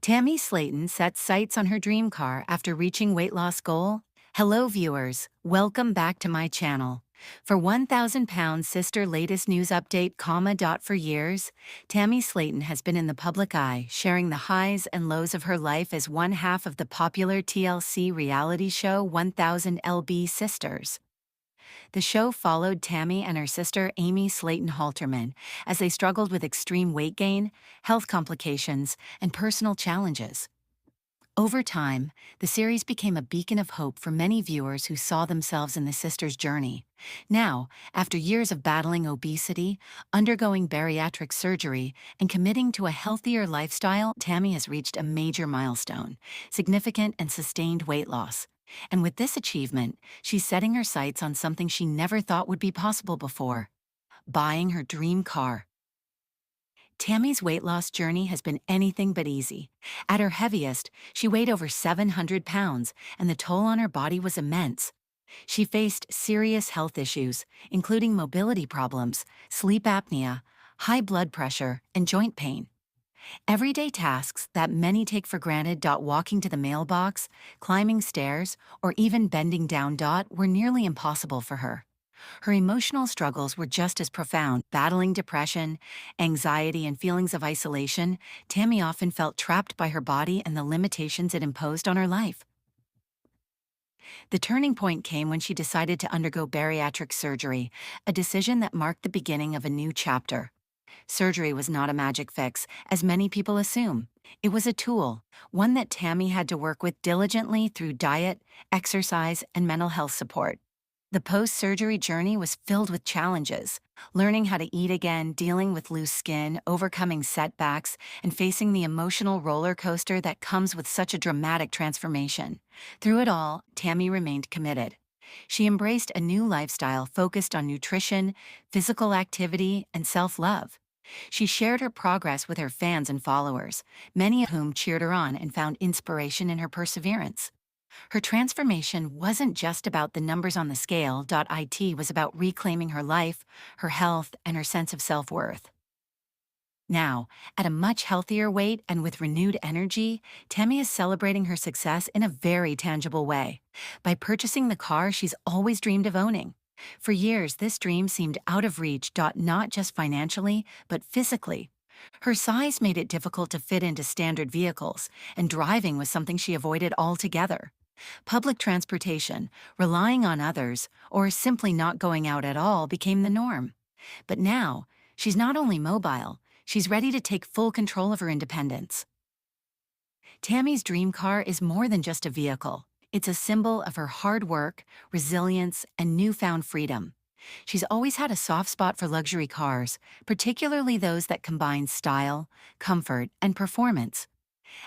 Tammy Slaton sets sights on her dream car after reaching weight loss goal. Hello viewers, welcome back to my channel. For 1,000 pounds sister latest news update, for years, Tammy Slaton has been in the public eye, sharing the highs and lows of her life as one half of the popular TLC reality show 1000 lb Sisters. The show followed Tammy and her sister Amy Slaton Halterman as they struggled with extreme weight gain, health complications, and personal challenges. Over time, the series became a beacon of hope for many viewers who saw themselves in the sisters' journey. Now, after years of battling obesity, undergoing bariatric surgery, and committing to a healthier lifestyle, Tammy has reached a major milestone: significant and sustained weight loss. And with this achievement, she's setting her sights on something she never thought would be possible before: buying her dream car. Tammy's weight loss journey has been anything but easy. At her heaviest, she weighed over 700 pounds, and the toll on her body was immense. She faced serious health issues, including mobility problems, sleep apnea, high blood pressure, and joint pain. Everyday tasks that many take for granted, walking to the mailbox, climbing stairs, or even bending down, were nearly impossible for her. Her emotional struggles were just as profound. Battling depression, anxiety, and feelings of isolation, Tammy often felt trapped by her body and the limitations it imposed on her life. The turning point came when she decided to undergo bariatric surgery, a decision that marked the beginning of a new chapter. Surgery was not a magic fix, as many people assume. It was a tool, one that Tammy had to work with diligently through diet, exercise, and mental health support. The post-surgery journey was filled with challenges: learning how to eat again, dealing with loose skin, overcoming setbacks, and facing the emotional roller coaster that comes with such a dramatic transformation. Through it all, Tammy remained committed. She embraced a new lifestyle focused on nutrition, physical activity, and self-love. She shared her progress with her fans and followers, many of whom cheered her on and found inspiration in her perseverance. Her transformation wasn't just about the numbers on the scale. It was about reclaiming her life, her health, and her sense of self-worth. Now, at a much healthier weight and with renewed energy, Tammy is celebrating her success in a very tangible way by purchasing the car she's always dreamed of owning. For years, this dream seemed out of reach, not just financially, but physically. Her size made it difficult to fit into standard vehicles, and driving was something she avoided altogether. Public transportation, relying on others, or simply not going out at all became the norm. But now, she's not only mobile, she's ready to take full control of her independence. Tammy's dream car is more than just a vehicle. It's a symbol of her hard work, resilience, and newfound freedom. She's always had a soft spot for luxury cars, particularly those that combine style, comfort, and performance.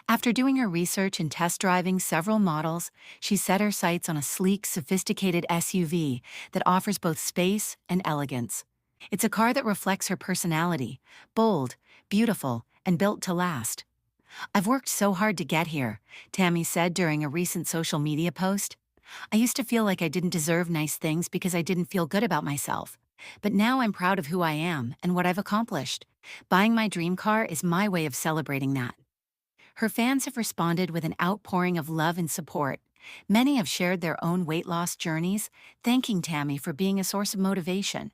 After doing her research and test driving several models, she set her sights on a sleek, sophisticated SUV that offers both space and elegance. It's a car that reflects her personality: bold, beautiful, and built to last. "I've worked so hard to get here," Tammy said during a recent social media post. "I used to feel like I didn't deserve nice things because I didn't feel good about myself. But now I'm proud of who I am and what I've accomplished. Buying my dream car is my way of celebrating that." Her fans have responded with an outpouring of love and support. Many have shared their own weight loss journeys, thanking Tammy for being a source of motivation.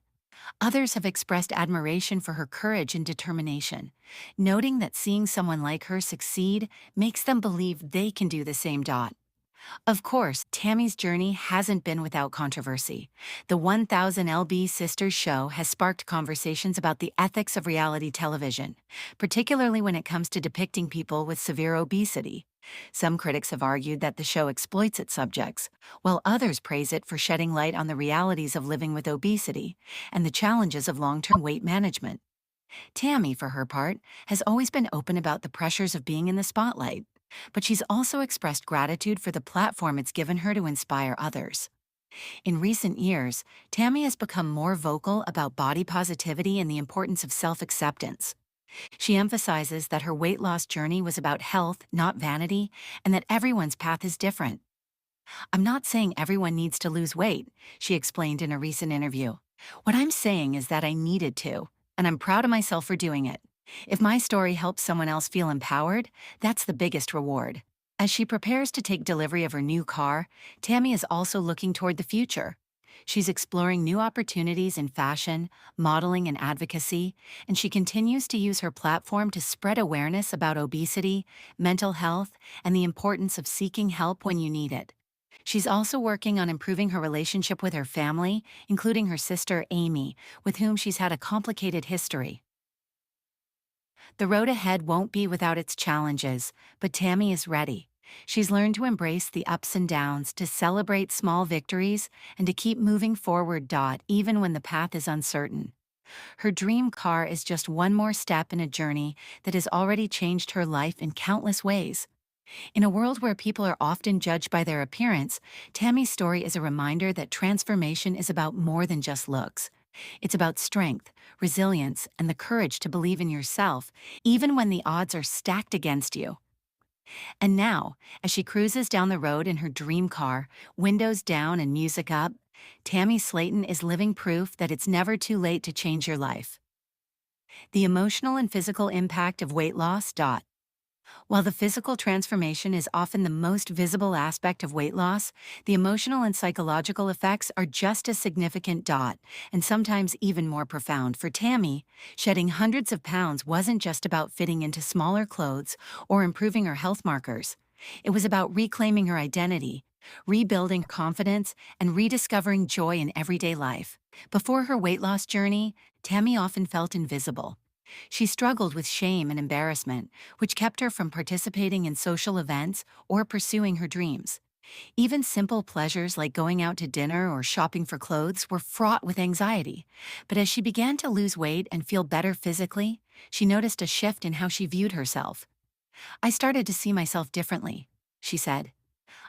Others have expressed admiration for her courage and determination, noting that seeing someone like her succeed makes them believe they can do the same. Of course, Tammy's journey hasn't been without controversy. The 1000 lb Sisters show has sparked conversations about the ethics of reality television, particularly when it comes to depicting people with severe obesity. Some critics have argued that the show exploits its subjects, while others praise it for shedding light on the realities of living with obesity and the challenges of long-term weight management. Tammy, for her part, has always been open about the pressures of being in the spotlight, but she's also expressed gratitude for the platform it's given her to inspire others. In recent years, Tammy has become more vocal about body positivity and the importance of self-acceptance. She emphasizes that her weight loss journey was about health, not vanity, and that everyone's path is different. "I'm not saying everyone needs to lose weight," she explained in a recent interview. "What I'm saying is that I needed to, and I'm proud of myself for doing it. If my story helps someone else feel empowered, that's the biggest reward. As she prepares to take delivery of her new car, Tammy is also looking toward the future. She's exploring new opportunities in fashion, modeling, and advocacy, and she continues to use her platform to spread awareness about obesity, mental health, and the importance of seeking help when you need it. She's also working on improving her relationship with her family, including her sister Amy, with whom she's had a complicated history. The road ahead won't be without its challenges, but Tammy is ready. She's learned to embrace the ups and downs, to celebrate small victories, and to keep moving forward. Even when the path is uncertain. Her dream car is just one more step in a journey that has already changed her life in countless ways. In a world where people are often judged by their appearance, Tammy's story is a reminder that transformation is about more than just looks. It's about strength, resilience, and the courage to believe in yourself, even when the odds are stacked against you. And now, as she cruises down the road in her dream car, windows down and music up, Tammy Slaton is living proof that it's never too late to change your life. The emotional and physical impact of weight loss. While the physical transformation is often the most visible aspect of weight loss, the emotional and psychological effects are just as significant. And sometimes even more profound. For Tammy, shedding hundreds of pounds wasn't just about fitting into smaller clothes or improving her health markers. It was about reclaiming her identity, rebuilding confidence, and rediscovering joy in everyday life. Before her weight loss journey, Tammy often felt invisible. She struggled with shame and embarrassment, which kept her from participating in social events or pursuing her dreams. Even simple pleasures like going out to dinner or shopping for clothes were fraught with anxiety. But as she began to lose weight and feel better physically, she noticed a shift in how she viewed herself. "I started to see myself differently," she said.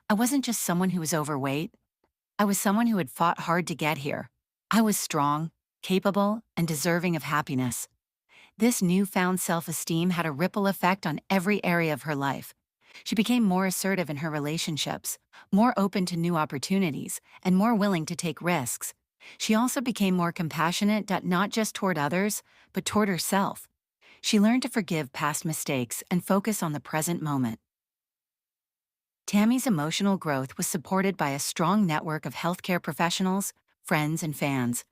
"I wasn't just someone who was overweight. I was someone who had fought hard to get here. I was strong, capable, and deserving of happiness." This newfound self-esteem had a ripple effect on every area of her life. She became more assertive in her relationships, more open to new opportunities, and more willing to take risks. She also became more compassionate, not just toward others, but toward herself. She learned to forgive past mistakes and focus on the present moment. Tammy's emotional growth was supported by a strong network of healthcare professionals, friends, and fans.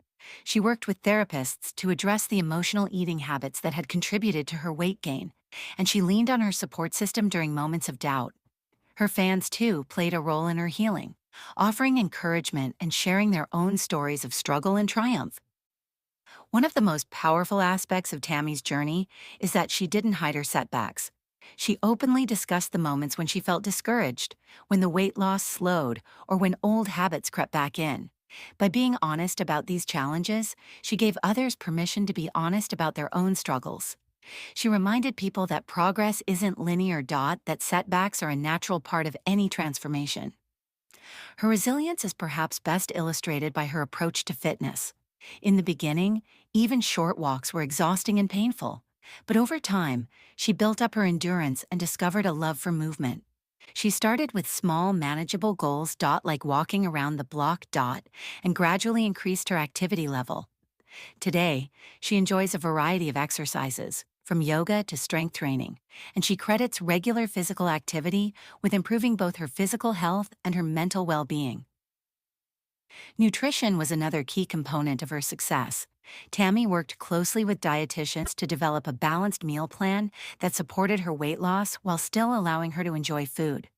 She worked with therapists to address the emotional eating habits that had contributed to her weight gain, and she leaned on her support system during moments of doubt. Her fans, too, played a role in her healing, offering encouragement and sharing their own stories of struggle and triumph. One of the most powerful aspects of Tammy's journey is that she didn't hide her setbacks. She openly discussed the moments when she felt discouraged, when the weight loss slowed, or when old habits crept back in. By being honest about these challenges, she gave others permission to be honest about their own struggles. She reminded people that progress isn't linear. That setbacks are a natural part of any transformation. Her resilience is perhaps best illustrated by her approach to fitness. In the beginning, even short walks were exhausting and painful. But over time, she built up her endurance and discovered a love for movement. She started with small, manageable goals. Like walking around the block. And gradually increased her activity level. Today, she enjoys a variety of exercises, from yoga to strength training, and she credits regular physical activity with improving both her physical health and her mental well-being. Nutrition was another key component of her success. Tammy worked closely with dietitians to develop a balanced meal plan that supported her weight loss while still allowing her to enjoy food.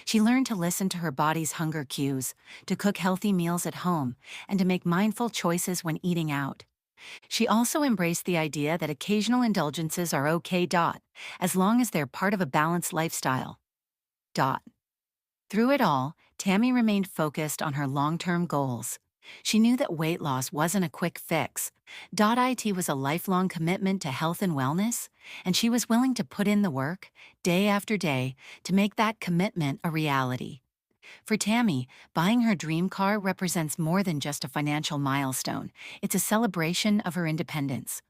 She learned to listen to her body's hunger cues, to cook healthy meals at home, and to make mindful choices when eating out. She also embraced the idea that occasional indulgences are okay. As long as they're part of a balanced lifestyle. Through it all, Tammy remained focused on her long-term goals. She knew that weight loss wasn't a quick fix. It was a lifelong commitment to health and wellness, and she was willing to put in the work, day after day, to make that commitment a reality. For Tammy, buying her dream car represents more than just a financial milestone. It's a celebration of her independence.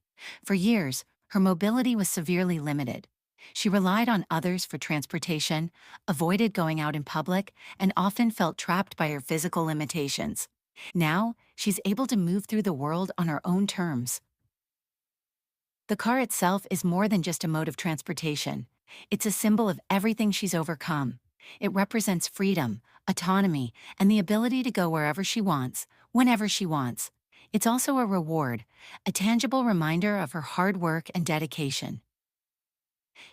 For years, her mobility was severely limited. She relied on others for transportation, avoided going out in public, and often felt trapped by her physical limitations. Now, she's able to move through the world on her own terms. The car itself is more than just a mode of transportation. It's a symbol of everything she's overcome. It represents freedom, autonomy, and the ability to go wherever she wants, whenever she wants. It's also a reward, a tangible reminder of her hard work and dedication.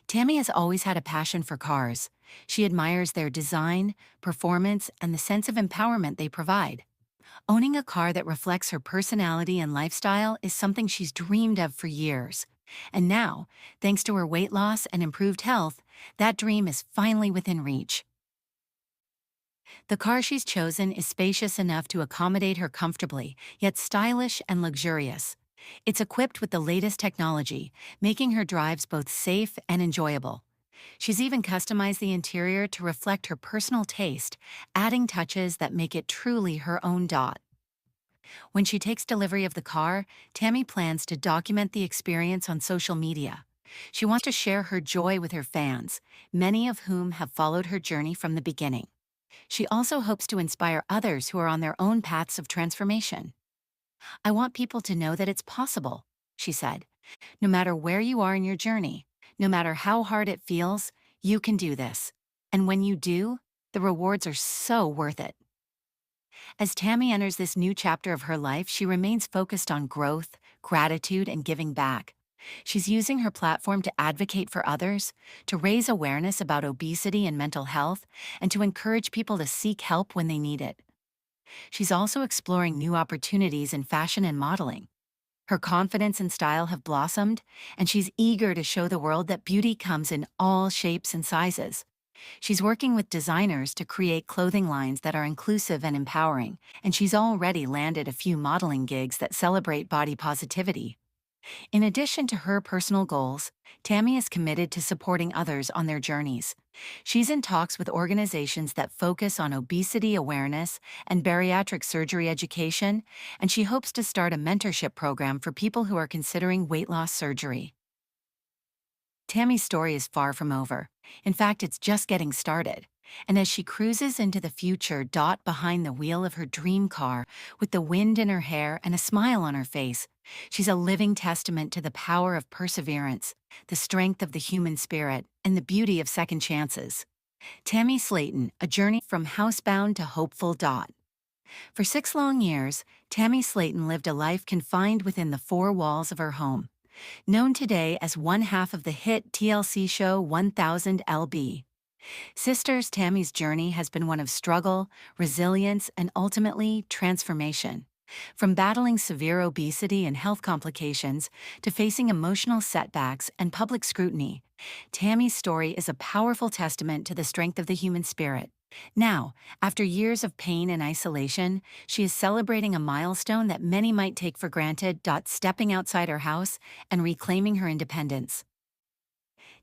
Tammy has always had a passion for cars. She admires their design, performance, and the sense of empowerment they provide. Owning a car that reflects her personality and lifestyle is something she's dreamed of for years. And now, thanks to her weight loss and improved health, that dream is finally within reach. The car she's chosen is spacious enough to accommodate her comfortably, yet stylish and luxurious. It's equipped with the latest technology, making her drives both safe and enjoyable. She's even customized the interior to reflect her personal taste, adding touches that make it truly her own dot. When she takes delivery of the car, Tammy plans to document the experience on social media. She wants to share her joy with her fans, many of whom have followed her journey from the beginning. She also hopes to inspire others who are on their own paths of transformation. "I want people to know that it's possible," she said. "No matter where you are in your journey, no matter how hard it feels, you can do this. And when you do, the rewards are so worth it." As Tammy enters this new chapter of her life, she remains focused on growth, gratitude, and giving back. She's using her platform to advocate for others, to raise awareness about obesity and mental health, and to encourage people to seek help when they need it. She's also exploring new opportunities in fashion and modeling. Her confidence and style have blossomed, and she's eager to show the world that beauty comes in all shapes and sizes. She's working with designers to create clothing lines that are inclusive and empowering, and she's already landed a few modeling gigs that celebrate body positivity. In addition to her personal goals, Tammy is committed to supporting others on their journeys. She's in talks with organizations that focus on obesity awareness and bariatric surgery education, and she hopes to start a mentorship program for people who are considering weight loss surgery. Tammy's story is far from over. In fact, it's just getting started. And as she cruises into the future, behind the wheel of her dream car, with the wind in her hair and a smile on her face, she's a living testament to the power of perseverance, the strength of the human spirit, and the beauty of second chances. Tammy Slaton, a journey from housebound to hopeful. For 6 long years, Tammy Slaton lived a life confined within the four walls of her home. Known today as one half of the hit TLC show 1000 lb. Sisters, Tammy's journey has been one of struggle, resilience, and ultimately transformation. From battling severe obesity and health complications to facing emotional setbacks and public scrutiny, Tammy's story is a powerful testament to the strength of the human spirit. Now, after years of pain and isolation, she is celebrating a milestone that many might take for granted, stepping outside her house and reclaiming her independence.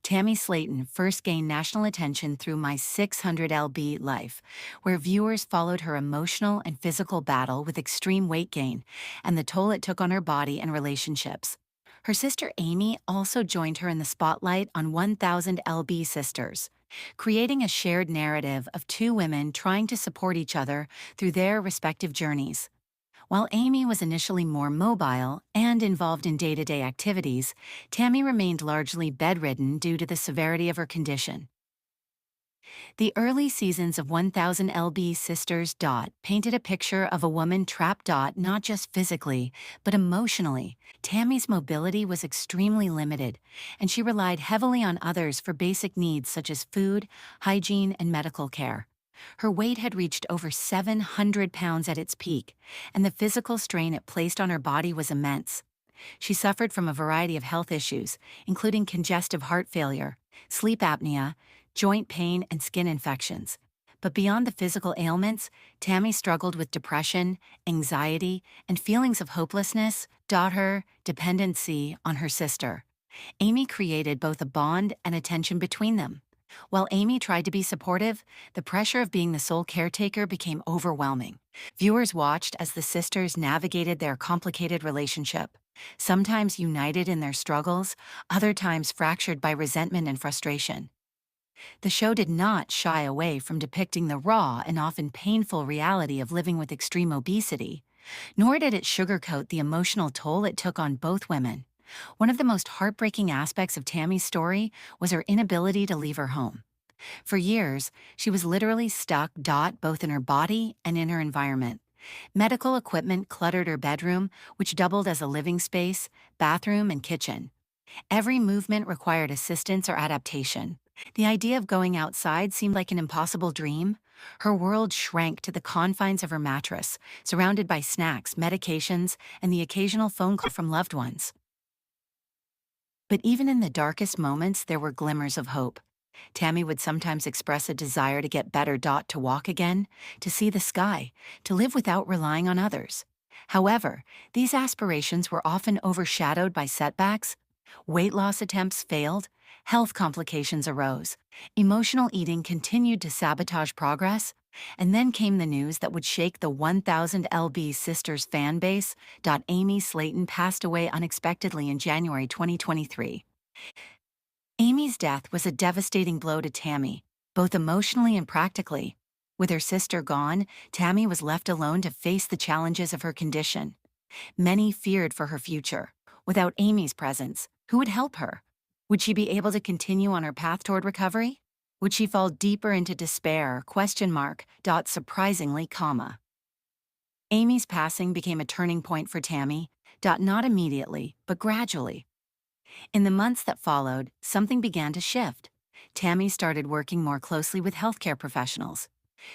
Tammy Slaton first gained national attention through My 600 lb Life, where viewers followed her emotional and physical battle with extreme weight gain and the toll it took on her body and relationships. Her sister Amy also joined her in the spotlight on 1000 lb Sisters, creating a shared narrative of two women trying to support each other through their respective journeys. While Amy was initially more mobile and involved in day-to-day activities, Tammy remained largely bedridden due to the severity of her condition. The early seasons of 1000 lb Sisters. Painted a picture of a woman trapped. Not just physically, but emotionally. Tammy's mobility was extremely limited, and she relied heavily on others for basic needs such as food, hygiene, and medical care. Her weight had reached over 700 pounds at its peak, and the physical strain it placed on her body was immense. She suffered from a variety of health issues, including congestive heart failure, sleep apnea, joint pain, and skin infections. But beyond the physical ailments, Tammy struggled with depression, anxiety, and feelings of hopelessness. Her dependency on her sister. Amy created both a bond and a tension between them. While Amy tried to be supportive, the pressure of being the sole caretaker became overwhelming. Viewers watched as the sisters navigated their complicated relationship, sometimes united in their struggles, other times fractured by resentment and frustration. The show did not shy away from depicting the raw and often painful reality of living with extreme obesity, nor did it sugarcoat the emotional toll it took on both women. One of the most heartbreaking aspects of Tammy's story was her inability to leave her home. For years, she was literally stuck both in her body and in her environment. Medical equipment cluttered her bedroom, which doubled as a living space, bathroom, and kitchen. Every movement required assistance or adaptation. The idea of going outside seemed like an impossible dream. Her world shrank to the confines of her mattress, surrounded by snacks, medications, and the occasional phone call from loved ones. But even in the darkest moments, there were glimmers of hope. Tammy would sometimes express a desire to get better, to walk again, to see the sky, to live without relying on others. However, these aspirations were often overshadowed by setbacks. Weight loss attempts failed, health complications arose, emotional eating continued to sabotage progress, and then came the news that would shake the 1000 lb Sisters fan base. Amy Slaton passed away unexpectedly in January 2023. Amy's death was a devastating blow to Tammy, both emotionally and practically. With her sister gone, Tammy was left alone to face the challenges of her condition. Many feared for her future. Without Amy's presence, who would help her? Would she be able to continue on her path toward recovery? Would she fall deeper into despair? Surprisingly, Amy's passing became a turning point for Tammy. Not immediately, but gradually. In the months that followed, something began to shift. Tammy started working more closely with healthcare professionals.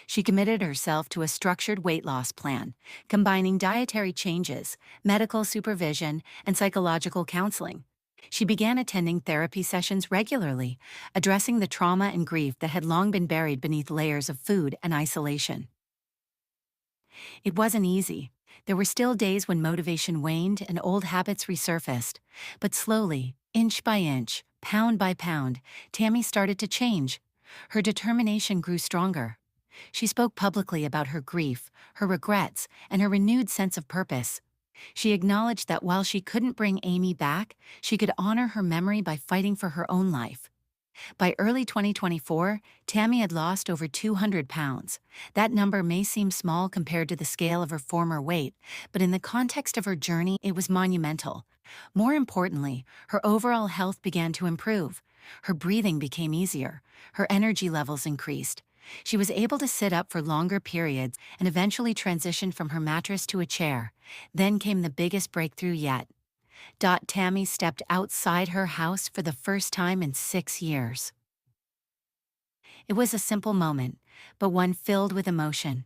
She committed herself to a structured weight loss plan, combining dietary changes, medical supervision, and psychological counseling. She began attending therapy sessions regularly, addressing the trauma and grief that had long been buried beneath layers of food and isolation. It wasn't easy. There were still days when motivation waned and old habits resurfaced. But slowly, inch by inch, pound by pound, Tammy started to change. Her determination grew stronger. She spoke publicly about her grief, her regrets, and her renewed sense of purpose. She acknowledged that while she couldn't bring Amy back, she could honor her memory by fighting for her own life. By early 2024, Tammy had lost over 200 pounds. That number may seem small compared to the scale of her former weight, but in the context of her journey, it was monumental. More importantly, her overall health began to improve. Her breathing became easier. Her energy levels increased. She was able to sit up for longer periods and eventually transitioned from her mattress to a chair. Then came the biggest breakthrough yet. Tammy stepped outside her house for the first time in 6 years. It was a simple moment, but one filled with emotion.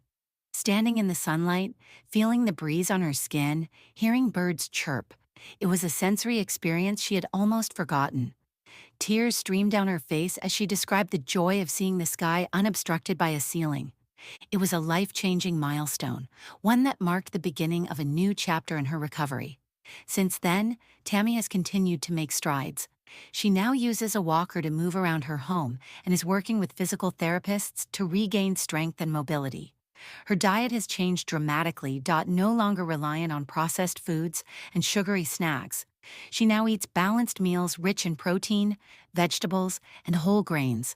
Standing in the sunlight, feeling the breeze on her skin, hearing birds chirp, it was a sensory experience she had almost forgotten. Tears streamed down her face as she described the joy of seeing the sky unobstructed by a ceiling. It was a life-changing milestone, one that marked the beginning of a new chapter in her recovery. Since then, Tammy has continued to make strides. She now uses a walker to move around her home and is working with physical therapists to regain strength and mobility. Her diet has changed dramatically, no longer reliant on processed foods and sugary snacks. She now eats balanced meals rich in protein, vegetables, and whole grains.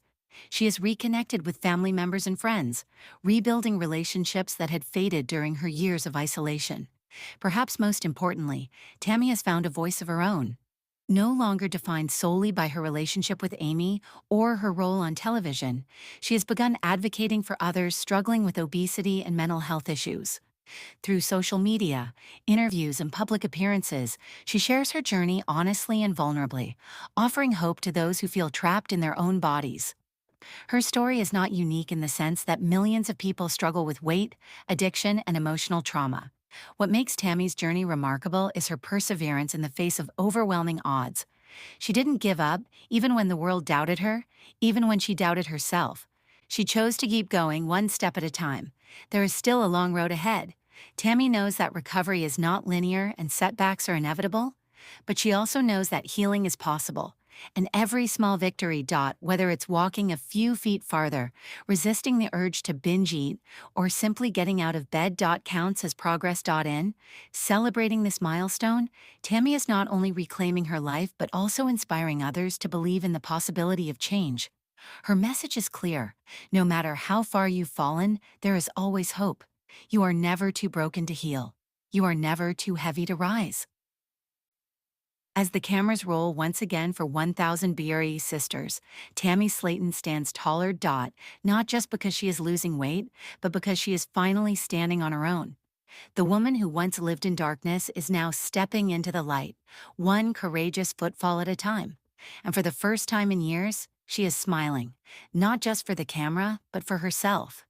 She has reconnected with family members and friends, rebuilding relationships that had faded during her years of isolation. Perhaps most importantly, Tammy has found a voice of her own. No longer defined solely by her relationship with Amy or her role on television, she has begun advocating for others struggling with obesity and mental health issues. Through social media, interviews, and public appearances, she shares her journey honestly and vulnerably, offering hope to those who feel trapped in their own bodies. Her story is not unique in the sense that millions of people struggle with weight, addiction, and emotional trauma. What makes Tammy's journey remarkable is her perseverance in the face of overwhelming odds. She didn't give up, even when the world doubted her, even when she doubted herself. She chose to keep going one step at a time. There is still a long road ahead. Tammy knows that recovery is not linear and setbacks are inevitable, but she also knows that healing is possible. And every small victory, whether it's walking a few feet farther, resisting the urge to binge eat, or simply getting out of bed, counts as progress. In celebrating this milestone, Tammy is not only reclaiming her life but also inspiring others to believe in the possibility of change. Her message is clear. No matter how far you've fallen, there is always hope. You are never too broken to heal. You are never too heavy to rise. As the cameras roll once again for 1000 BRE Sisters, Tammy Slaton stands taller. Not just because she is losing weight, but because she is finally standing on her own. The woman who once lived in darkness is now stepping into the light, one courageous footfall at a time. And for the first time in years, she is smiling, not just for the camera, but for herself.